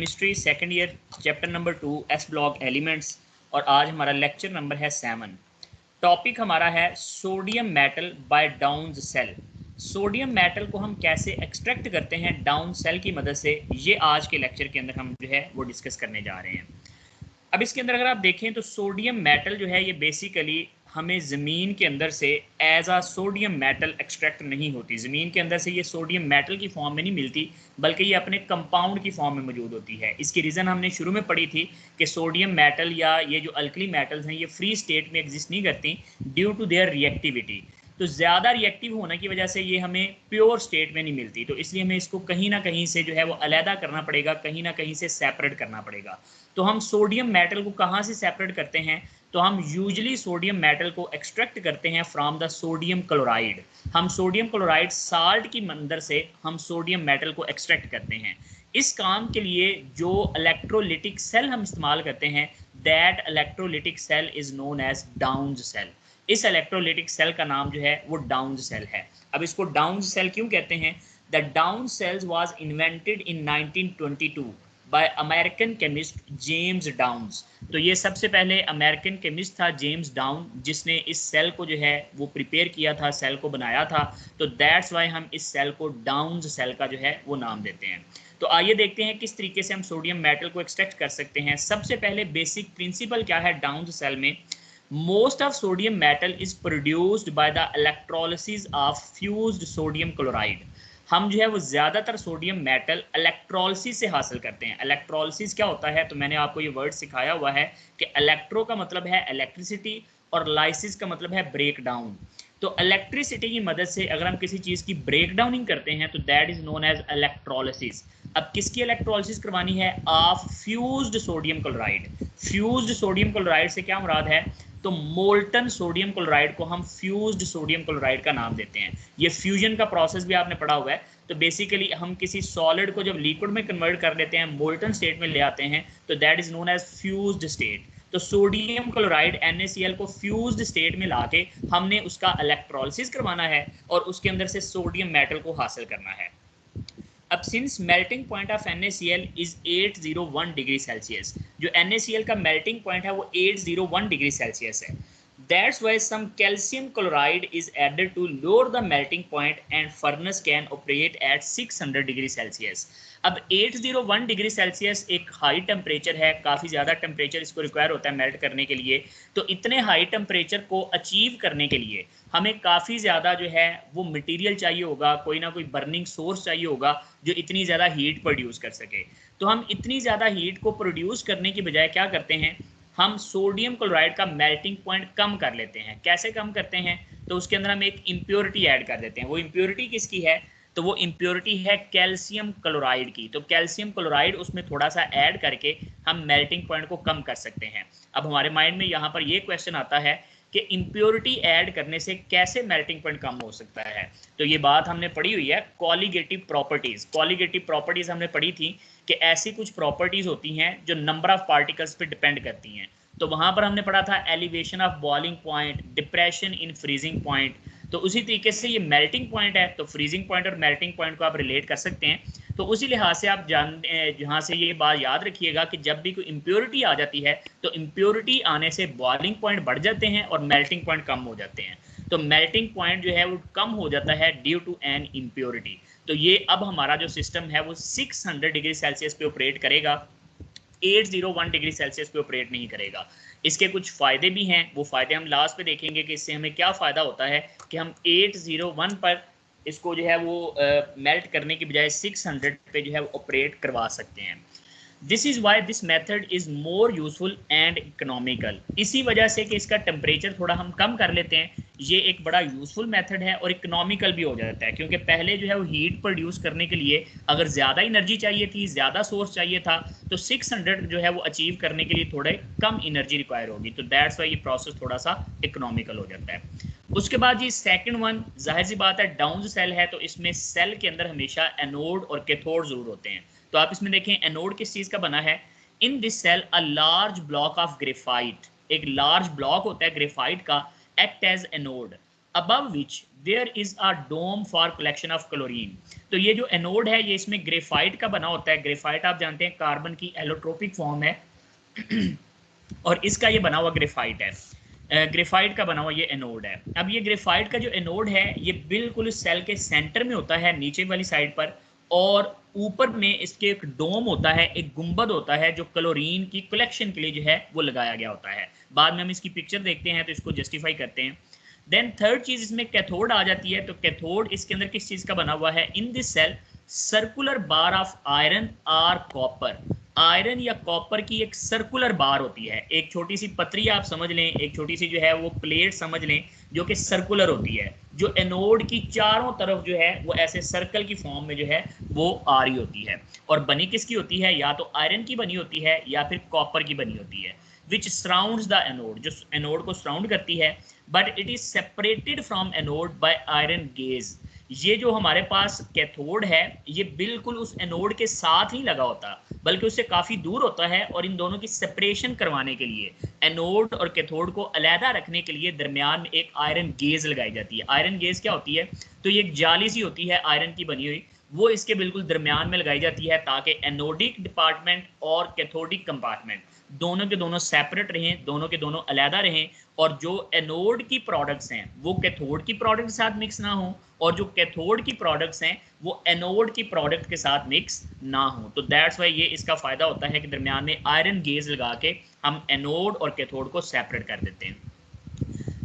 Chemistry second year chapter number 2 S block elements और आज हमारा लेक्चर नंबर है 7। टॉपिक हमारा है sodium metal by down cell. Sodium metal को हम कैसे एक्सट्रैक्ट करते हैं डाउन सेल की मदद से, ये आज के लेक्चर के अंदर हम जो है वो डिस्कस करने जा रहे हैं। अब इसके अंदर अगर आप देखें तो सोडियम मेटल जो है ये बेसिकली हमें ज़मीन के अंदर से एज आ सोडियम मेटल एक्सट्रैक्ट नहीं होती। ज़मीन के अंदर से ये सोडियम मेटल की फॉर्म में नहीं मिलती, बल्कि ये अपने कंपाउंड की फॉर्म में मौजूद होती है। इसकी रीज़न हमने शुरू में पढ़ी थी कि सोडियम मेटल या ये जो अल्कली मेटल्स हैं ये फ्री स्टेट में एग्जिस्ट नहीं करती ड्यू टू देयर रिएक्टिविटी। तो ज़्यादा रिएक्टिव होने की वजह से ये हमें प्योर स्टेट में नहीं मिलती, तो इसलिए हमें इसको कहीं ना कहीं से जो है वो अलहदा करना पड़ेगा, कहीं ना कहीं से सेपरेट करना पड़ेगा। तो हम सोडियम मेटल को कहाँ से सेपरेट करते हैं? तो हम यूजली सोडियम मेटल को एक्सट्रैक्ट करते हैं फ्रॉम द सोडियम क्लोराइड। हम सोडियम क्लोराइड साल्ट की अंदर से हम सोडियम मेटल को एक्सट्रैक्ट करते हैं। इस काम के लिए जो इलेक्ट्रोलिटिक सेल हम इस्तेमाल करते हैं, that electrolytic cell is known as Down cell. इस इलेक्ट्रोलिटिक सेल का नाम जो है वो डाउन सेल है। अब इसको डाउन सेल क्यों कहते हैं? The Down cells was invented in 1922 by American chemist James Downs. तो ये सबसे पहले अमेरिकन केमिस्ट था जेम्स डाउन, जिसने इस सेल को जो है वो प्रिपेयर किया था, सेल को बनाया था। तो दैट्स वाई हम इस सेल को डाउन सेल का जो है वो नाम देते हैं। तो आइए देखते हैं किस तरीके से हम सोडियम मेटल को एक्सट्रैक्ट कर सकते हैं। सबसे पहले बेसिक प्रिंसिपल क्या है डाउन सेल में? Most of sodium metal is produced by the electrolysis of fused sodium chloride। हम जो है वो ज़्यादातर सोडियम मेटल इलेक्ट्रोलिसिस से हासिल करते हैं। इलेक्ट्रोलिसिस क्या होता है? तो मैंने आपको ये वर्ड सिखाया हुआ है कि इलेक्ट्रो का मतलब है इलेक्ट्रिसिटी और लाइसिस का मतलब है ब्रेक डाउन। तो इलेक्ट्रिसिटी की मदद से अगर हम किसी चीज़ की ब्रेक डाउनिंग करते हैं तो that is known as electrolysis. अब किसकी इलेक्ट्रोलिसिस करवानी है? Of fused sodium chloride. Fused sodium chloride से क्या मुराद है? तो मोल्टन सोडियम क्लोराइड को हम फ्यूज्ड सोडियम क्लोराइड का नाम देते हैं। ये फ्यूजन का प्रोसेस भी आपने पढ़ा हुआ है। तो बेसिकली हम किसी सॉलिड को जब लिक्विड में कन्वर्ट कर लेते हैं, मोल्टन स्टेट में ले आते हैं, तो that is known as fused state. तो सोडियम क्लोराइड NaCl को फ्यूज्ड स्टेट में लाके हमने उसका इलेक्ट्रोलिसिस करवाना है और उसके अंदर से सोडियम मेटल को हासिल करना है। अब since melting point of NaCl is 801 degree Celsius, जो NaCl का मेल्टिंग पॉइंट है वो 801 डिग्री सेल्सियस है। That's why some calcium chloride is added to lower the melting point and furnace can operate at 600 degree Celsius. अब 801 degree Celsius एक high temperature है, काफ़ी ज़्यादा टेम्परेचर इसको रिक्वायर होता है मेल्ट करने के लिए। तो इतने हाई टेम्परेचर को अचीव करने के लिए हमें काफ़ी ज़्यादा जो है वो मटेरियल चाहिए होगा, कोई ना कोई बर्निंग सोर्स चाहिए होगा जो इतनी ज़्यादा हीट प्रोड्यूस कर सके। तो हम इतनी ज़्यादा हीट को प्रोड्यूस करने की बजाय क्या करते हैं? हम सोडियम क्लोराइड का मेल्टिंग पॉइंट कम कर लेते हैं। कैसे कम करते हैं? तो उसके अंदर हम एक इम्प्योरिटी ऐड कर देते हैं। वो इम्प्योरिटी किसकी है? तो वो इम्प्योरिटी है कैल्शियम क्लोराइड की। तो कैल्शियम क्लोराइड उसमें थोड़ा सा ऐड करके हम मेल्टिंग पॉइंट को कम कर सकते हैं। अब हमारे माइंड में यहाँ पर ये क्वेश्चन आता है कि इम्प्योरिटी ऐड करने से कैसे मेल्टिंग पॉइंट कम हो सकता है? तो ये बात हमने पढ़ी हुई है, कॉलीगेटिव प्रॉपर्टीज़। कॉलीगेटिव प्रॉपर्टीज़ हमने पढ़ी थी कि ऐसी कुछ प्रॉपर्टीज़ होती हैं जो नंबर ऑफ पार्टिकल्स पे डिपेंड करती हैं। तो वहाँ पर हमने पढ़ा था elevation of boiling point, depression in freezing point. तो उसी तरीके से ये मेल्टिंग पॉइंट है, तो फ्रीजिंग पॉइंट और मेल्टिंग पॉइंट को आप रिलेट कर सकते हैं। तो उसी लिहाज से आप जहाँ से ये बात याद रखिएगा कि जब भी कोई इम्प्योरिटी आ जाती है तो इम्प्योरिटी आने से बॉइलिंग पॉइंट बढ़ जाते हैं और मेल्टिंग पॉइंट कम हो जाते हैं। तो मेल्टिंग पॉइंट जो है वो कम हो जाता है ड्यू टू एन इम्प्योरिटी। तो ये अब हमारा जो सिस्टम है वो 600 डिग्री सेल्सियस पे ऑपरेट करेगा, 801 डिग्री सेल्सियस पे ऑपरेट नहीं करेगा। इसके कुछ फ़ायदे भी हैं, वो फ़ायदे हम लास्ट पे देखेंगे कि इससे हमें क्या फ़ायदा होता है कि हम 801 पर इसको जो है वो मेल्ट करने की बजाय 600 पे जो है वो ऑपरेट करवा सकते हैं। This is why this method is more useful and economical. इसी वजह से कि इसका टेम्परेचर थोड़ा हम कम कर लेते हैं, ये एक बड़ा यूजफुल मेथड है और इकोनॉमिकल भी हो जाता है। क्योंकि पहले जो है वो हीट प्रोड्यूस करने के लिए अगर ज़्यादा एनर्जी चाहिए थी, ज़्यादा सोर्स चाहिए था, तो 600 जो है वो अचीव करने के लिए थोड़े कम एनर्जी रिक्वायर होगी। तो दैट्स वाई ये प्रोसेस थोड़ा सा इकोनॉमिकल हो जाता है। उसके बाद ये सेकंड वन, जाहिर सी बात है डाउन सेल है, तो इसमें सेल के अंदर हमेशा एनोड और कैथोड जरूर होते हैं। तो आप इसमें देखें एनोड किस चीज़ का बना है? In this cell a large block of graphite, एक लार्ज ब्लॉक होता है ग्रेफाइट का, act as anode. above which there is a dome for collection of chlorine। तो ये जो एनोड है ये इसमें ग्रेफाइट का बना होता है। ग्रेफाइट आप जानते हैं कार्बन की एलोट्रोपिक फॉर्म है और इसका ये बना हुआ ग्रेफाइट है। ग्रेफाइट का बना हुआ ये एनोड है। अब ये ग्रेफाइट का जो एनोड है ये बिल्कुल सेल के सेंटर में होता है, नीचे वाली साइड पर, और ऊपर में इसके एक डोम होता है, एक गुंबद होता है जो क्लोरीन की कलेक्शन के लिए जो है वो लगाया गया होता है। बाद में हम इसकी पिक्चर देखते हैं तो इसको जस्टिफाई करते हैं। देन थर्ड चीज इसमें कैथोड आ जाती है। तो कैथोड इसके अंदर किस चीज का बना हुआ है? In this cell circular bar of iron or copper. Iron या कॉपर की एक सर्कुलर बार होती है, एक छोटी सी पतरी आप समझ लें, एक छोटी सी जो है वो प्लेट समझ लें जो कि सर्कुलर होती है, जो एनोड की चारों तरफ जो है वो ऐसे सर्कल की फॉर्म में जो है वो आ रही होती है। और बनी किसकी होती है? या तो आयरन की बनी होती है या फिर कॉपर की बनी होती है। विच सराउंड्स द एनोड, जो एनोड को सराउंड करती है। But it is separated from anode by iron gauze. ये जो हमारे पास कैथोड है ये बिल्कुल उस एनोड के साथ ही लगा होता, बल्कि उससे काफ़ी दूर होता है। और इन दोनों की सेपरेशन करवाने के लिए, एनोड और कैथोड को अलहदा रखने के लिए दरमियान में एक आयरन गेज लगाई जाती है। आयरन गेज क्या होती है? तो ये एक जाली सी होती है आयरन की बनी हुई, वो इसके बिल्कुल दरमियान में लगाई जाती है ताकि एनोडिक डिपार्टमेंट और कैथोडिक कंपार्टमेंट दोनों के दोनों सेपरेट रहें, दोनों के दोनों अलहदा रहें, और जो एनोड की प्रोडक्ट्स हैं वो कैथोड की प्रोडक्ट के साथ मिक्स ना हो, और जो कैथोड की प्रोडक्ट्स हैं वो एनोड की प्रोडक्ट के साथ मिक्स ना हो। तो दैट्स वाई ये इसका फायदा होता है कि दरमियान में आयरन गेज लगा के हम एनोड और कैथोड को सेपरेट कर देते हैं।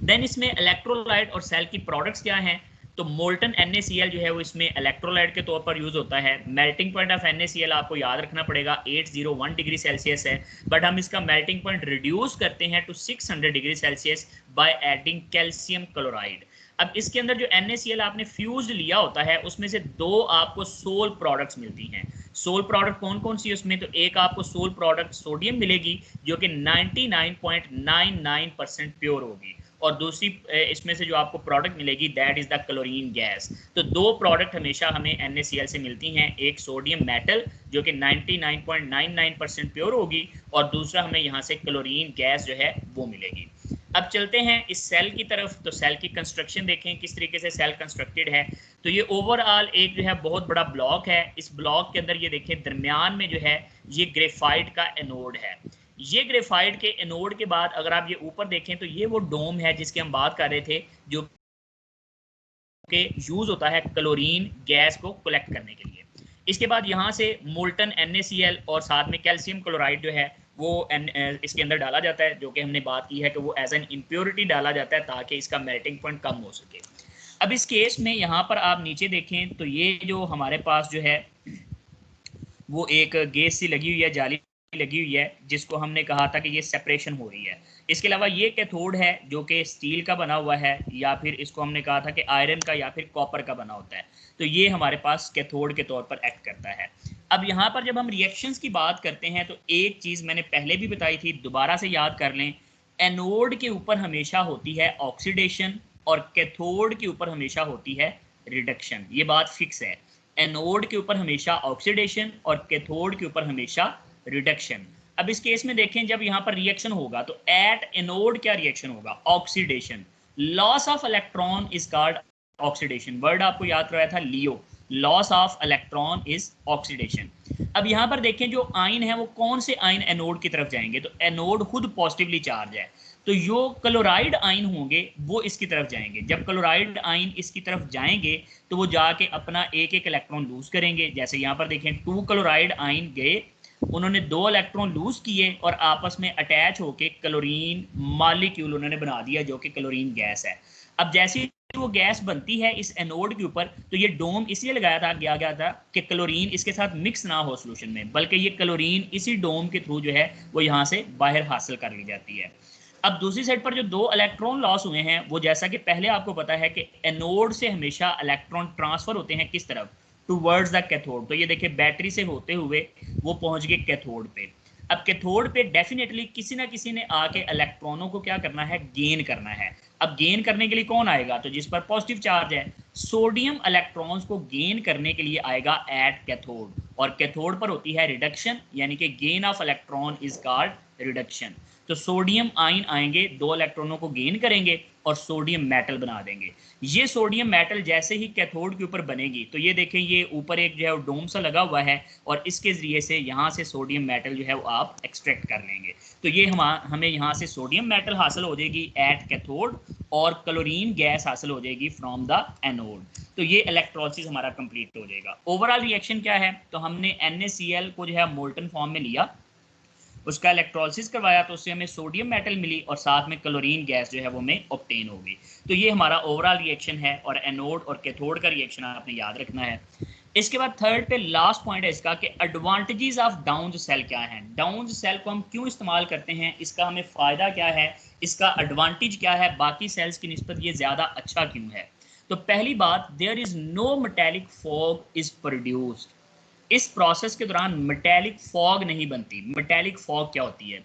देन इसमें इलेक्ट्रोलाइट और सेल की प्रोडक्ट्स क्या हैं? तो मोल्टन NaCl जो है वो इसमें इलेक्ट्रोलाइट के तौर पर यूज होता है। मेल्टिंग पॉइंट ऑफ NaCl आपको याद रखना पड़ेगा 801 डिग्री सेल्सियस है, बट हम इसका मेल्टिंग पॉइंट रिड्यूस करते हैं to 600 degree Celsius by adding calcium chloride. अब इसके अंदर जो NaCl आपने फ्यूज्ड लिया होता है उसमें से दो आपको सोल प्रोडक्ट्स मिलती हैं। सोल प्रोडक्ट कौन कौन सी है उसमें? तो एक आपको सोल प्रोडक्ट सोडियम मिलेगी जो कि 99.99% प्योर होगी, और दूसरी इसमें से जो आपको प्रोडक्ट मिलेगी that is the chlorine gas. तो दो प्रोडक्ट हमेशा हमें NaCl से मिलती हैं, एक सोडियम मेटल जो कि 99.99% प्योर होगी, और दूसरा हमें यहाँ से क्लोरीन गैस जो है वो मिलेगी। अब चलते हैं इस सेल की तरफ। तो सेल की कंस्ट्रक्शन देखें किस तरीके से सेल कंस्ट्रक्टेड है। तो ये ओवरऑल एक जो है बहुत बड़ा ब्लॉक है। इस ब्लॉक के अंदर ये देखें दरमियान में जो है ये ग्रेफाइट का एनोड है। ये ग्रेफाइट के एनोड के बाद अगर आप ये ऊपर देखें तो ये वो डोम है जिसकी हम बात कर रहे थे, जो कि यूज होता है क्लोरीन गैस को कलेक्ट करने के लिए। इसके बाद यहाँ से मोल्टन NaCl और साथ में कैल्शियम क्लोराइड जो है वो इसके अंदर डाला जाता है, जो कि हमने बात की है कि वो एज एन इम्प्योरिटी डाला जाता है ताकि इसका मेल्टिंग पॉइंट कम हो सके। अब इस केस में यहाँ पर आप नीचे देखें तो ये जो हमारे पास जो है वो एक गैस सी लगी हुई है, जाली लगी हुई है, जिसको हमने कहा था कि ये सेपरेशन हो रही है। इसके अलावा ये कैथोड है जो कि स्टील का बना हुआ है, या फिर इसको हमने कहा था कि आयरन का या फिर कॉपर का बना होता है। तो ये हमारे पास कैथोड के तौर पर एक्ट करता है। अब यहाँ पर जब हम रिएक्शंस की बात करते हैं तो एक चीज़ मैंने पहले भी बताई थी, दोबारा से याद कर लें। एनोड के ऊपर हमेशा होती है ऑक्सीडेशन और कैथोड के ऊपर हमेशा होती है रिडक्शन। ये बात फिक्स है। एनोड के ऊपर हमेशा ऑक्सीडेशन और कैथोड के ऊपर हमेशा रिडक्शन। अब इस केस में देखें जब यहाँ पर रिएक्शन होगा तो एट एनोड क्या रिएक्शन होगा? Oxidation. Loss of electron is called oxidation. Word आपको याद कराया था LEO, loss of electron is oxidation. अब यहाँ पर देखें जो आयन है वो कौन से आयन एनोड की तरफ जाएंगे? तो एनोड खुद पॉजिटिवली चार्ज है, तो जो क्लोराइड आयन होंगे वो इसकी तरफ जाएंगे। जब क्लोराइड आयन इसकी तरफ जाएंगे तो वो जाके अपना एक एक इलेक्ट्रॉन लूज करेंगे। जैसे यहाँ पर देखें 2 क्लोराइड आयन गए, उन्होंने 2 इलेक्ट्रॉन लूज किए और आपस में अटैच होके क्लोरीन मॉलिक्यूल उन्होंने बना दिया जो कि क्लोरीन गैस है। अब जैसे वो गैस बनती है इस एनोड के ऊपर तो ये डोम इसलिए लगाया था गया था कि क्लोरीन इसके साथ मिक्स ना हो सोल्यूशन में, बल्कि ये क्लोरीन इसी डोम के थ्रू जो है वो यहाँ से बाहर हासिल कर ली जाती है। अब दूसरी साइड पर जो 2 इलेक्ट्रॉन लॉस हुए हैं वो जैसा कि पहले आपको पता है कि एनोड से हमेशा इलेक्ट्रॉन ट्रांसफर होते हैं किस तरफ? Towards the cathode. तो ये देखिए बैटरी से होते हुए वो पहुंच गए कैथोड पे। अब कैथोड पे डेफिनेटली किसी ना किसी ने आके इलेक्ट्रॉनों को क्या करना है? गेन करना है। अब गेन करने के लिए कौन आएगा? तो जिस पर पॉजिटिव चार्ज है, सोडियम इलेक्ट्रॉन्स को गेन करने के लिए आएगा एट कैथोड। और कैथोड पर होती है रिडक्शन, यानी कि gain of electron is called reduction. तो सोडियम आयन आएंगे, 2 इलेक्ट्रॉनों को गेन करेंगे और सोडियम मेटल बना देंगे। ये सोडियम मेटल जैसे ही कैथोड के ऊपर बनेगी, तो ये देखें ये ऊपर एक जो है डोम सा लगा हुआ है और इसके जरिए से यहाँ से सोडियम मेटल जो है वो आप एक्सट्रैक्ट कर लेंगे। तो ये हमें यहाँ से सोडियम मेटल हासिल हो जाएगी एट कैथोड और क्लोरीन गैस हासिल हो जाएगी फ्रॉम द एनोड। तो ये इलेक्ट्रोलिसिस हमारा कंप्लीट हो जाएगा। ओवरऑल रिएक्शन क्या है, तो हमने NaCl को जो है मोल्टन फॉर्म में लिया, उसका इलेक्ट्रोलिसिस करवाया तो उससे हमें सोडियम मेटल मिली और साथ में क्लोरीन गैस जो है वो हमें ऑब्टेन हो गई। तो ये हमारा ओवरऑल रिएक्शन है और एनोड और कैथोड का रिएक्शन आपने याद रखना है। इसके बाद थर्ड पे लास्ट पॉइंट है इसका कि एडवांटेजेस ऑफ डाउन सेल क्या है। डाउन सेल को हम क्यों इस्तेमाल करते हैं, इसका हमें फ़ायदा क्या है, इसका एडवांटेज क्या है, बाकी सेल्स की निस्बत ये ज़्यादा अच्छा क्यों है। तो पहली बात, there is no metallic fog is produced. इस प्रोसेस के दौरान मेटेलिक फॉग नहीं बनती। मेटेलिक फॉग क्या होती है,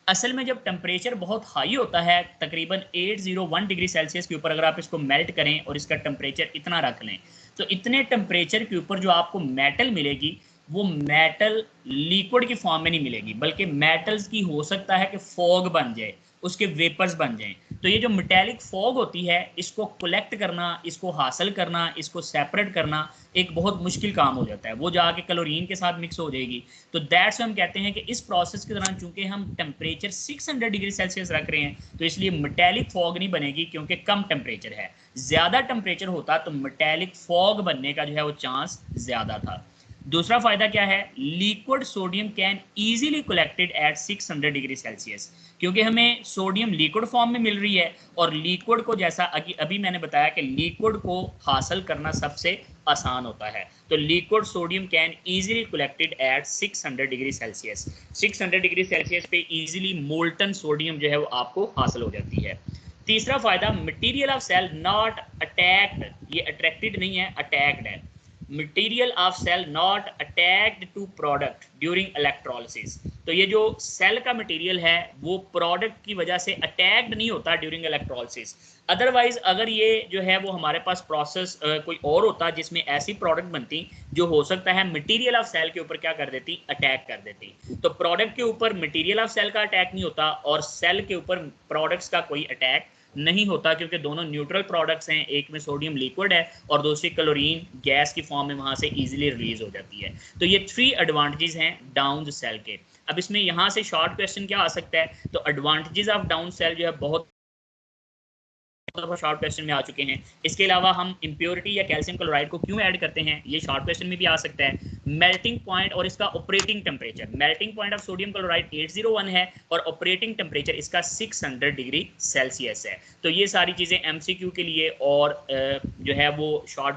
असल में जब टेम्परेचर बहुत हाई होता है, तकरीबन 801 डिग्री सेल्सियस के ऊपर अगर आप इसको मेल्ट करें और इसका टेम्परेचर इतना रख लें, तो इतने टेम्परेचर के ऊपर जो आपको मेटल मिलेगी वो मेटल लिक्विड की फॉर्म में नहीं मिलेगी, बल्कि मेटल्स की हो सकता है कि फॉग बन जाए, उसके वेपर्स बन जाएं। तो ये जो मेटेलिक फॉग होती है, इसको कलेक्ट करना, इसको हासिल करना, इसको सेपरेट करना एक बहुत मुश्किल काम हो जाता है। वो जाके क्लोरीन के साथ मिक्स हो जाएगी। तो दैट्स हम कहते हैं कि इस प्रोसेस के दौरान चूंकि हम टेम्परेचर 600 डिग्री सेल्सियस रख रहे हैं, तो इसलिए मेटेलिक फॉग नहीं बनेगी क्योंकि कम टेम्परेचर है। ज़्यादा टेम्परेचर होता तो मेटेलिक फॉग बनने का जो है वो चांस ज़्यादा था। दूसरा फायदा क्या है, liquid sodium can easily collected at 600 degree Celsius, क्योंकि हमें सोडियम लिक्विड फॉर्म में मिल रही है और लिक्विड को जैसा अभी मैंने बताया कि लिक्विड को हासिल करना सबसे आसान होता है। तो liquid sodium can easily collected at 600 degree Celsius. 600 degree Celsius पे इजीली मोल्टन सोडियम जो है वो आपको हासिल हो जाती है। तीसरा फायदा, material of cell not attacked, ये अट्रैक्टेड नहीं है, अटैक्ड है। Material of cell not attacked to product during electrolysis. तो ये जो सेल का मटेरियल है वो प्रोडक्ट की वजह से अटैक्ड नहीं होता ड्यूरिंग इलेक्ट्रोलिसिस। अदरवाइज अगर ये जो है वो हमारे पास प्रोसेस कोई और होता जिसमें ऐसी प्रोडक्ट बनती जो हो सकता है मटेरियल ऑफ सेल के ऊपर क्या कर देती, अटैक कर देती। तो प्रोडक्ट के ऊपर मटेरियल ऑफ सेल का अटैक नहीं होता और सेल के ऊपर प्रोडक्ट्स का कोई अटैक नहीं होता, क्योंकि दोनों न्यूट्रल प्रोडक्ट्स हैं, एक में सोडियम लिक्विड है और दूसरी क्लोरीन गैस की फॉर्म में वहां से इजीली रिलीज हो जाती है। तो ये 3 एडवांटेजेस हैं डाउन सेल के। अब इसमें यहाँ से शॉर्ट क्वेश्चन क्या आ सकता है, तो एडवांटेजेस ऑफ डाउन सेल जो है बहुत शॉर्ट क्वेश्चन में आ चुके हैं। इसके अलावा हम इंप्योरिटी या कैल्शियम क्लोराइड को क्यों ऐड करते हैं, ये शॉर्ट क्वेश्चन में भी आ सकता है। मेल्टिंग पॉइंट और इसका operating temperature, melting point of sodium chloride 801 है और ऑपरेटिंग टेम्परेचर इसका 600 डिग्री सेल्सियस है। तो ये सारी चीज़ें MCQ के लिए और जो है वो शॉर्ट